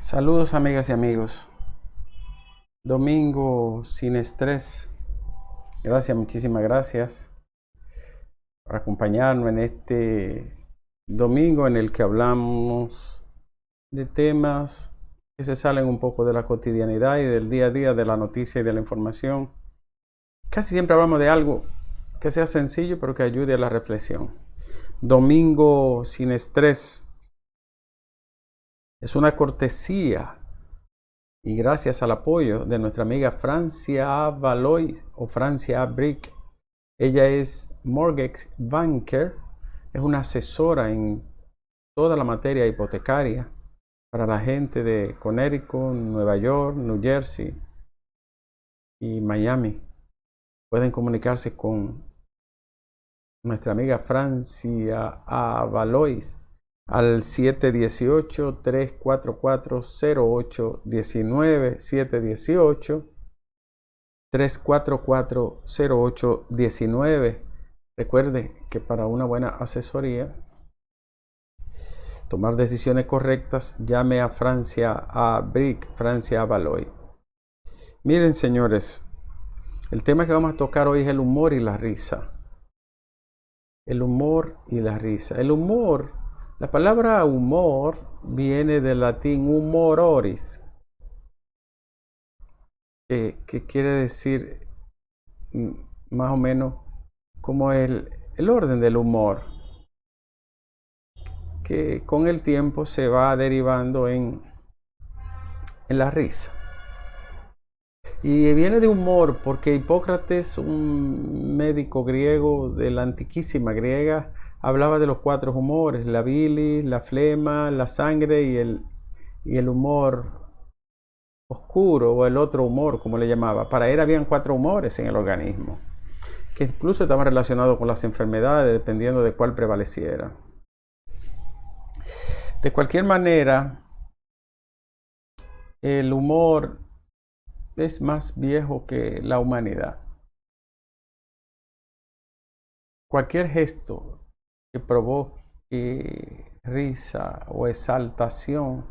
Saludos amigas y amigos. Domingo sin estrés. Gracias, muchísimas gracias por acompañarme en este domingo en el que hablamos de temas que se salen un poco de la cotidianidad y del día a día, de la noticia y de la información. Casi siempre hablamos de algo que sea sencillo pero que ayude a la reflexión. Domingo sin estrés es una cortesía y gracias al apoyo de nuestra amiga Francia Valois o Francia Brick. Ella es mortgage banker, es una asesora en toda la materia hipotecaria para la gente de Connecticut, Nueva York, New Jersey y Miami. Pueden comunicarse con nuestra amiga Francia Valois al 718-344-0819, 718-344-0819. Recuerde que para una buena asesoría, tomar decisiones correctas, llame a Francia Brick, Francia Valois. Miren, señores, el tema que vamos a tocar hoy es el humor y la risa. El humor y la risa. El humor, la palabra humor viene del latín humororis, que quiere decir más o menos como el orden del humor, que con el tiempo se va derivando en la risa. Y viene de humor porque Hipócrates, un médico griego de la antiquísima griega, hablaba de los cuatro humores: la bilis, la flema, la sangre y el humor oscuro, o el otro humor, como le llamaba. Para él habían cuatro humores en el organismo, que incluso estaban relacionados con las enfermedades, dependiendo de cuál prevaleciera. De cualquier manera, el humor es más viejo que la humanidad. Cualquier gesto que provoque risa o exaltación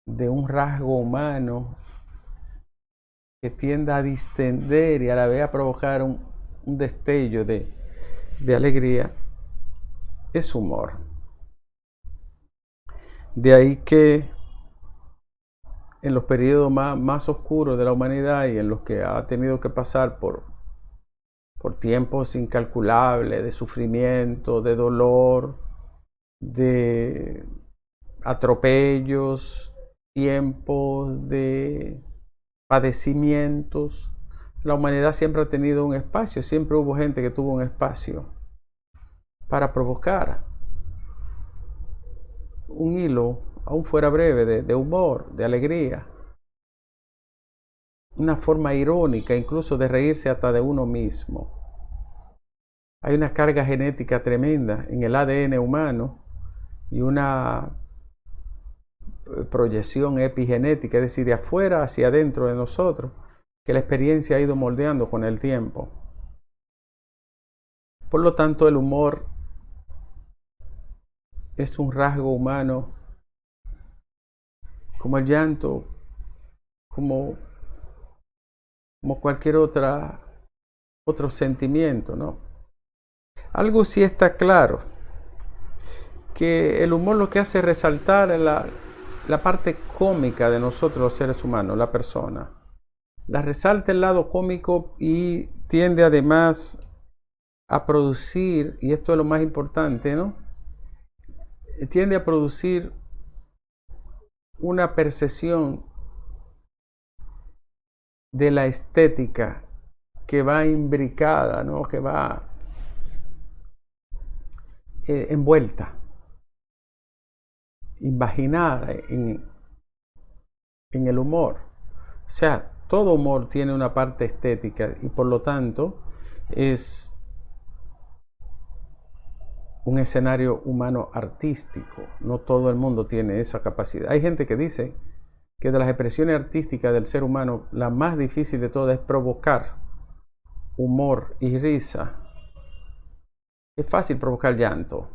de un rasgo humano que tienda a distender y a la vez a provocar un destello de alegría, es humor. De ahí que en los periodos más oscuros de la humanidad y en los que ha tenido que pasar por tiempos incalculables de sufrimiento, de dolor, de atropellos, tiempos de padecimientos, la humanidad siempre ha tenido un espacio, siempre hubo gente que tuvo un espacio para provocar un hilo, aún fuera breve, de humor, de alegría, una forma irónica incluso de reírse hasta de uno mismo. Hay una carga genética tremenda en el ADN humano y una proyección epigenética, es decir, de afuera hacia adentro de nosotros, que la experiencia ha ido moldeando con el tiempo. Por lo tanto, el humor es un rasgo humano, como el llanto, como cualquier otro sentimiento, ¿no? Algo sí está claro, que el humor lo que hace es resaltar la parte cómica de nosotros los seres humanos, la persona. La resalta el lado cómico y tiende además a producir, y esto es lo más importante, ¿no? Tiende a producir una percepción de la estética que va imbricada, ¿no? Que va envuelta, imaginada en el humor. O sea, todo humor tiene una parte estética y por lo tanto es un escenario humano artístico. No todo el mundo tiene esa capacidad. Hay gente que dice que de las expresiones artísticas del ser humano, la más difícil de todas es provocar humor y risa. Es fácil provocar llanto,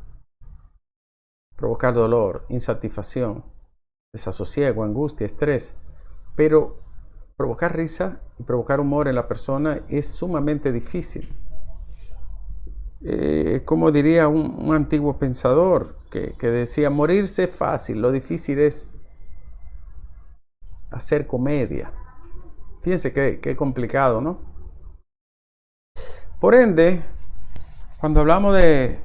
provocar dolor, insatisfacción, desasosiego, angustia, estrés. Pero provocar risa y provocar humor en la persona es sumamente difícil. Como diría un antiguo pensador que decía, morirse es fácil, lo difícil es hacer comedia. Fíjense qué complicado, ¿no? Por ende, cuando hablamos de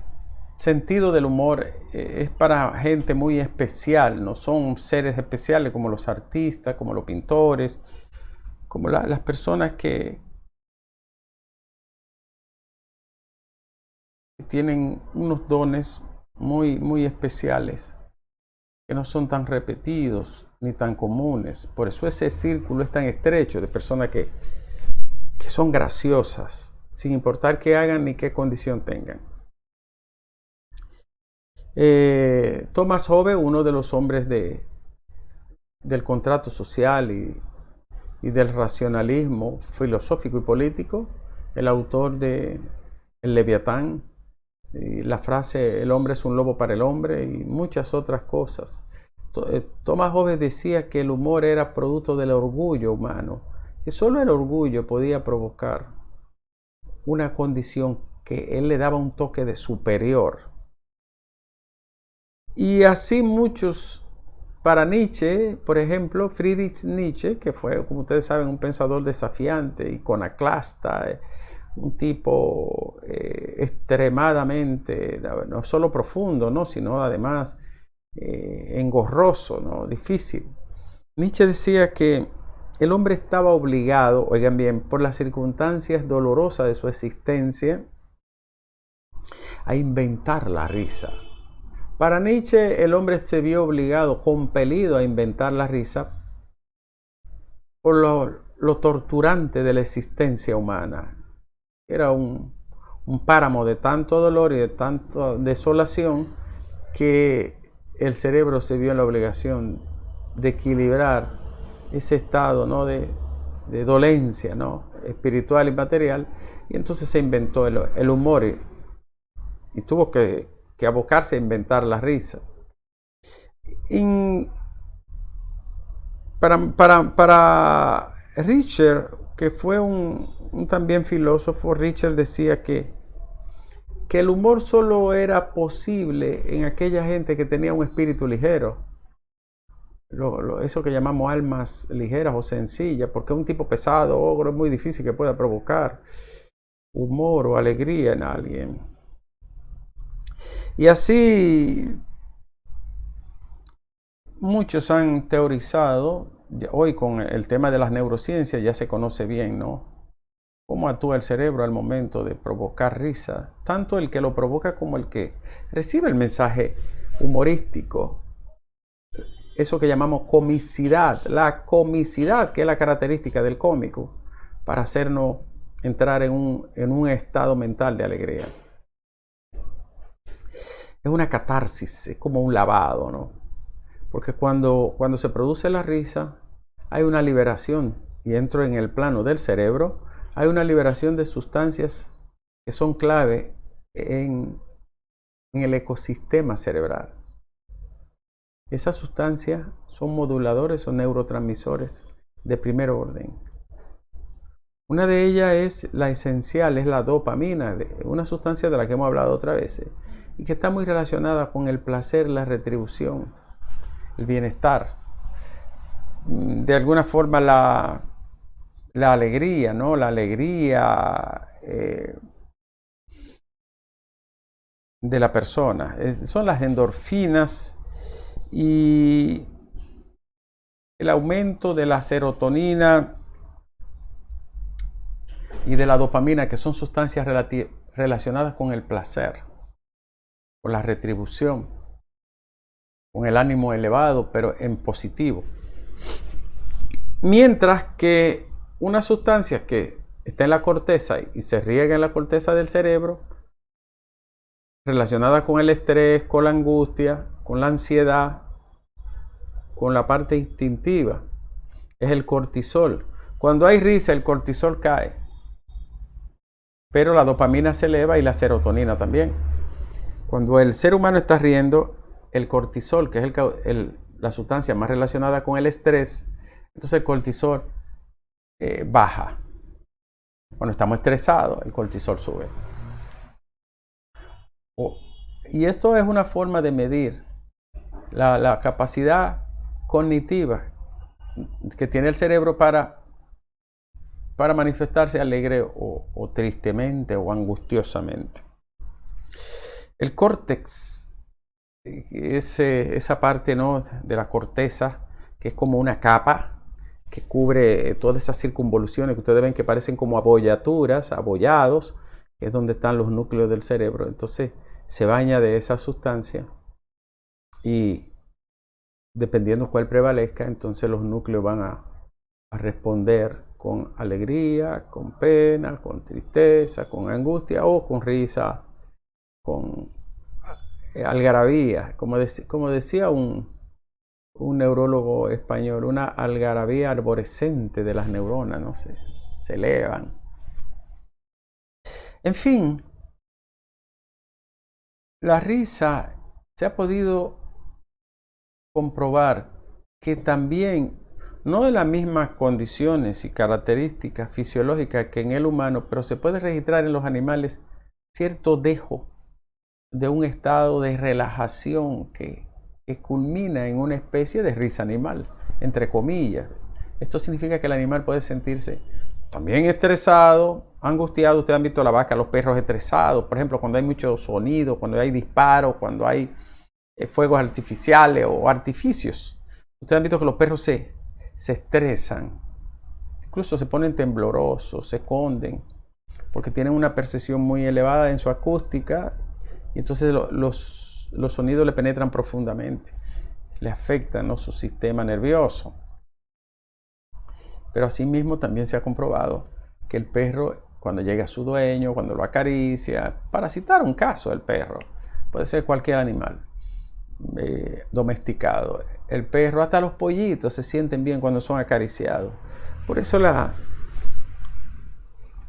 sentido del humor, es para gente muy especial, no son seres especiales como los artistas, como los pintores, como las personas que tienen unos dones muy especiales, que no son tan repetidos ni tan comunes. Por eso ese círculo es tan estrecho de personas que son graciosas, sin importar qué hagan ni qué condición tengan. Thomas Hobbes, uno de los hombres del contrato social y del racionalismo filosófico y político, el autor de El Leviatán, y la frase el hombre es un lobo para el hombre y muchas otras cosas. Thomas Hobbes decía que el humor era producto del orgullo humano, que solo el orgullo podía provocar una condición que él le daba un toque de superior. Y así muchos, para Nietzsche, por ejemplo, Friedrich Nietzsche, que fue, como ustedes saben, un pensador desafiante, iconoclasta, un tipo extremadamente, no solo profundo, ¿no? Sino además engorroso, ¿no? Difícil. Nietzsche decía que el hombre estaba obligado, oigan bien, por las circunstancias dolorosas de su existencia, a inventar la risa. Para Nietzsche, el hombre se vio obligado, compelido a inventar la risa por lo torturante de la existencia humana. Era un páramo de tanto dolor y de tanta desolación que el cerebro se vio en la obligación de equilibrar ese estado, ¿no? de dolencia, ¿no? Espiritual y material, y entonces se inventó el humor y tuvo que abocarse a inventar la risa. Para Richard, que fue un también filósofo, Richard decía que el humor solo era posible en aquella gente que tenía un espíritu ligero. Eso que llamamos almas ligeras o sencillas, porque un tipo pesado, ogro, es muy difícil que pueda provocar humor o alegría en alguien. Y así muchos han teorizado, hoy con el tema de las neurociencias ya se conoce bien, ¿no? Cómo actúa el cerebro al momento de provocar risa, tanto el que lo provoca como el que recibe el mensaje humorístico. Eso que llamamos comicidad, la comicidad que es la característica del cómico, para hacernos entrar en un estado mental de alegría. Es una catarsis, es como un lavado, ¿no? Porque cuando se produce la risa, hay una liberación, y entro en el plano del cerebro, hay una liberación de sustancias que son clave en el ecosistema cerebral. Esas sustancias son moduladores o neurotransmisores de primer orden. Una de ellas es la esencial, es la dopamina, una sustancia de la que hemos hablado otras veces, y que está muy relacionada con el placer, la retribución, el bienestar. De alguna forma la alegría, ¿no? La alegría de la persona. Son las endorfinas y el aumento de la serotonina y de la dopamina, que son sustancias relacionadas con el placer, con la retribución, con el ánimo elevado, pero en positivo. Mientras que una sustancia que está en la corteza y se riega en la corteza del cerebro, relacionada con el estrés, con la angustia, con la ansiedad, con la parte instintiva, es el cortisol. Cuando hay risa, el cortisol cae, pero la dopamina se eleva y la serotonina también. Cuando el ser humano está riendo, el cortisol, que es la sustancia más relacionada con el estrés, entonces el cortisol baja. Cuando estamos estresados, el cortisol sube. Y esto es una forma de medir la capacidad cognitiva que tiene el cerebro para manifestarse alegre o tristemente o angustiosamente. El córtex es esa parte, ¿no?, de la corteza que es como una capa que cubre todas esas circunvoluciones que ustedes ven que parecen como abollaturas, abollados, que es donde están los núcleos del cerebro. Entonces se baña de esa sustancia y dependiendo cuál prevalezca, entonces los núcleos van a responder con alegría, con pena, con tristeza, con angustia o con risa, con algarabía, como decía un neurólogo español, una algarabía arborescente de las neuronas, ¿no? Se elevan. En fin, la risa se ha podido comprobar que también, no de las mismas condiciones y características fisiológicas que en el humano, pero se puede registrar en los animales cierto dejo de un estado de relajación que culmina en una especie de risa animal, entre comillas. Esto significa que el animal puede sentirse también estresado, angustiado. Ustedes han visto la vaca, los perros estresados, por ejemplo, cuando hay mucho sonido, cuando hay disparos, cuando hay fuegos artificiales o artificios. Ustedes han visto que los perros se estresan, incluso se ponen temblorosos, se esconden, porque tienen una percepción muy elevada en su acústica y entonces los sonidos le penetran profundamente, le afectan, ¿no?, su sistema nervioso. Pero asimismo también se ha comprobado que el perro, cuando llega a su dueño, cuando lo acaricia, para citar un caso del perro, puede ser cualquier animal domesticado, el perro, hasta los pollitos se sienten bien cuando son acariciados. Por eso la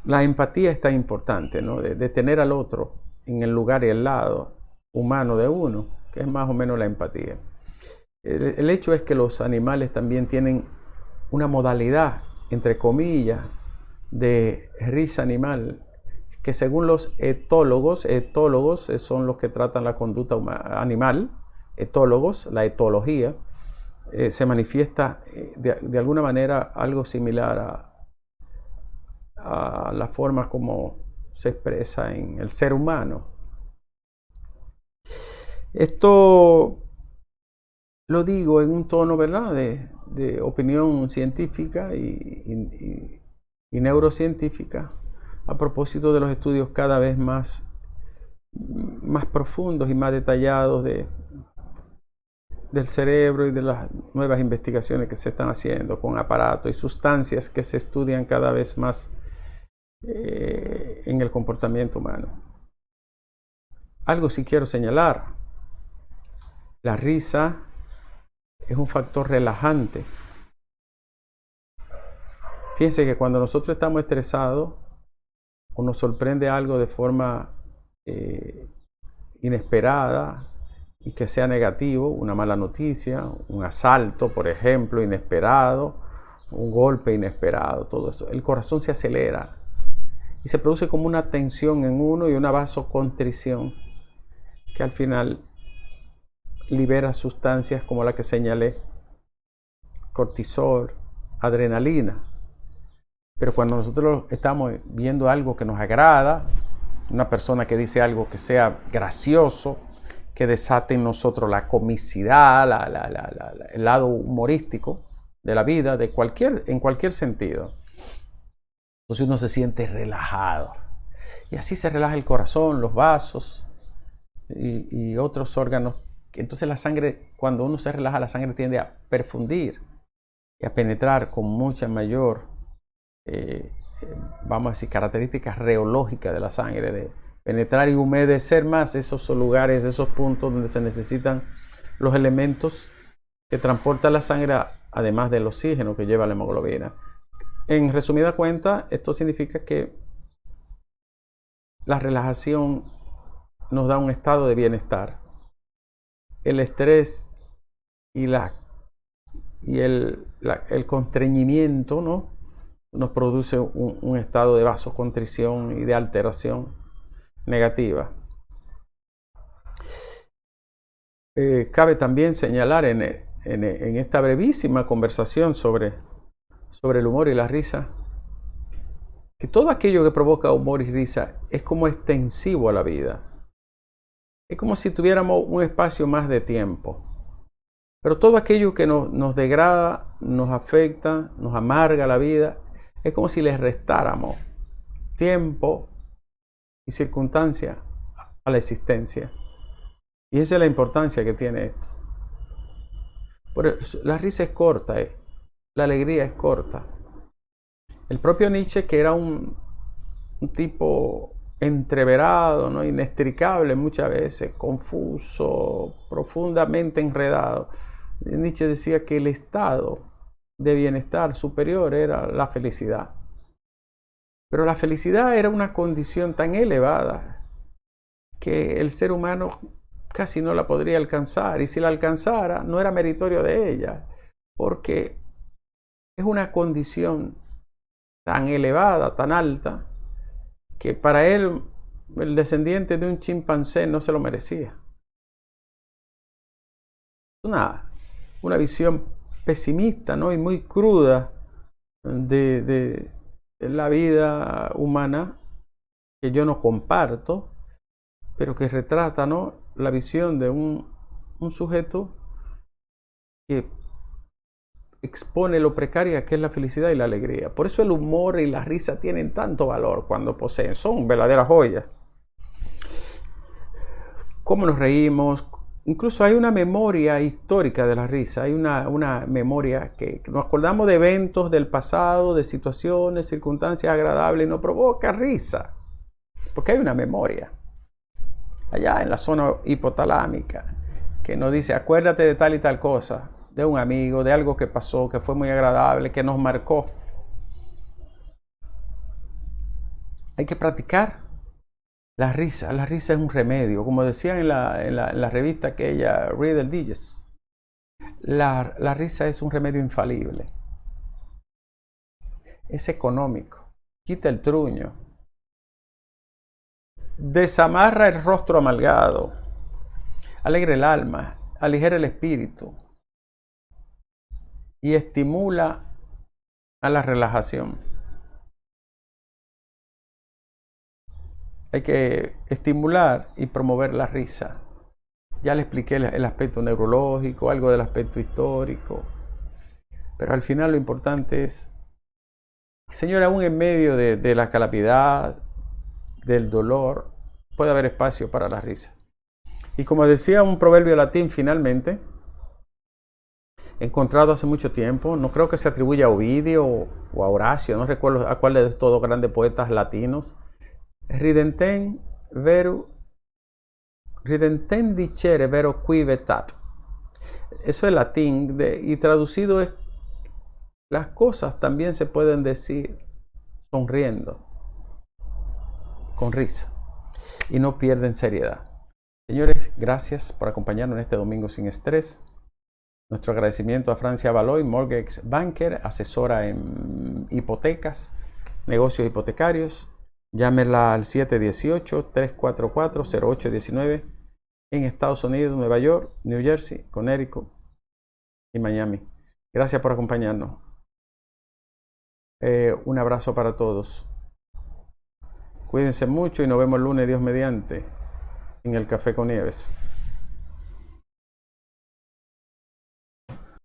empatía es tan importante, ¿no?, de tener al otro en el lugar y el lado humano de uno, que es más o menos la empatía. El hecho es que los animales también tienen una modalidad, entre comillas, de risa animal, que según los etólogos son los que tratan la conducta animal, etólogos, la etología, se manifiesta de alguna manera algo similar a la forma como se expresa en el ser humano. Esto lo digo en un tono, ¿verdad?, de opinión científica y neurocientífica, a propósito de los estudios cada vez más profundos y más detallados del cerebro y de las nuevas investigaciones que se están haciendo con aparatos y sustancias que se estudian cada vez más en el comportamiento humano. Algo sí quiero señalar: la risa es un factor relajante. Fíjense que cuando nosotros estamos estresados o nos sorprende algo de forma inesperada y que sea negativo, una mala noticia, un asalto, por ejemplo, inesperado, un golpe inesperado, todo esto, el corazón se acelera y se produce como una tensión en uno y una vasoconstricción que al final libera sustancias como la que señalé, cortisol, adrenalina. Pero cuando nosotros estamos viendo algo que nos agrada, una persona que dice algo que sea gracioso, que desate en nosotros la comicidad, el lado humorístico de la vida, en cualquier sentido, entonces uno se siente relajado. Y así se relaja el corazón, los vasos y otros órganos. Entonces la sangre, cuando uno se relaja, la sangre tiende a perfundir y a penetrar con mucha mayor, vamos a decir, características reológicas de la sangre, de penetrar y humedecer más esos lugares, esos puntos donde se necesitan los elementos que transporta la sangre, además del oxígeno que lleva la hemoglobina. En resumida cuenta, esto significa que la relajación nos da un estado de bienestar. El estrés y, el constreñimiento, ¿no?, nos produce un estado de vasoconstricción y de alteración negativa. Cabe también señalar en esta brevísima conversación sobre el humor y la risa, que todo aquello que provoca humor y risa es como extensivo a la vida. Es como si tuviéramos un espacio más de tiempo. Pero todo aquello que nos degrada, nos afecta, nos amarga la vida, es como si le restáramos tiempo y circunstancia a la existencia. Y esa es la importancia que tiene esto. La risa es corta, la alegría es corta. El propio Nietzsche, que era un tipo entreverado, ¿no?, inextricable muchas veces, confuso, profundamente enredado, Nietzsche decía que el estado de bienestar superior era la felicidad. Pero la felicidad era una condición tan elevada que el ser humano casi no la podría alcanzar, y si la alcanzara no era meritorio de ella, porque es una condición tan elevada, tan alta, que para él, el descendiente de un chimpancé, no se lo merecía. Una visión pesimista, ¿no?, y muy cruda de la vida humana, que yo no comparto, pero que retrata, ¿no?, la visión de un sujeto que expone lo precaria que es la felicidad y la alegría. Por eso el humor y la risa tienen tanto valor cuando poseen, son verdaderas joyas. ¿Cómo nos reímos? Incluso hay una memoria histórica de la risa, hay una memoria que nos acordamos de eventos del pasado, de situaciones, circunstancias agradables, y nos provoca risa, porque hay una memoria allá en la zona hipotalámica que nos dice: acuérdate de tal y tal cosa, de un amigo, de algo que pasó, que fue muy agradable, que nos marcó. Hay que practicar la risa. La risa es un remedio, como decían en la revista aquella, Riddle Digest. La risa es un remedio infalible. Es económico, quita el truño, desamarra el rostro amargado, alegra el alma, aligera el espíritu y estimula a la relajación. Hay que estimular y promover la risa. Ya le expliqué el aspecto neurológico, algo del aspecto histórico, pero al final lo importante es, señor, aún en medio de la calamidad, del dolor, puede haber espacio para la risa. Y como decía un proverbio latín, finalmente, encontrado hace mucho tiempo, no creo que se atribuya a Ovidio o a Horacio, no recuerdo a cuál de estos grandes poetas latinos: Ridenten dicere vero qui vetat. Eso es latín, y traducido es: las cosas también se pueden decir sonriendo, con risa, y no pierden seriedad. Señores, gracias por acompañarnos en este domingo sin estrés. Nuestro agradecimiento a Francia Valois, Mortgage Banker, asesora en hipotecas, negocios hipotecarios. Llámela al 718-344-0819 en Estados Unidos, Nueva York, New Jersey, Connecticut y Miami. Gracias por acompañarnos. Un abrazo para todos. Cuídense mucho y nos vemos el lunes, Dios mediante, en el Café con Nieves.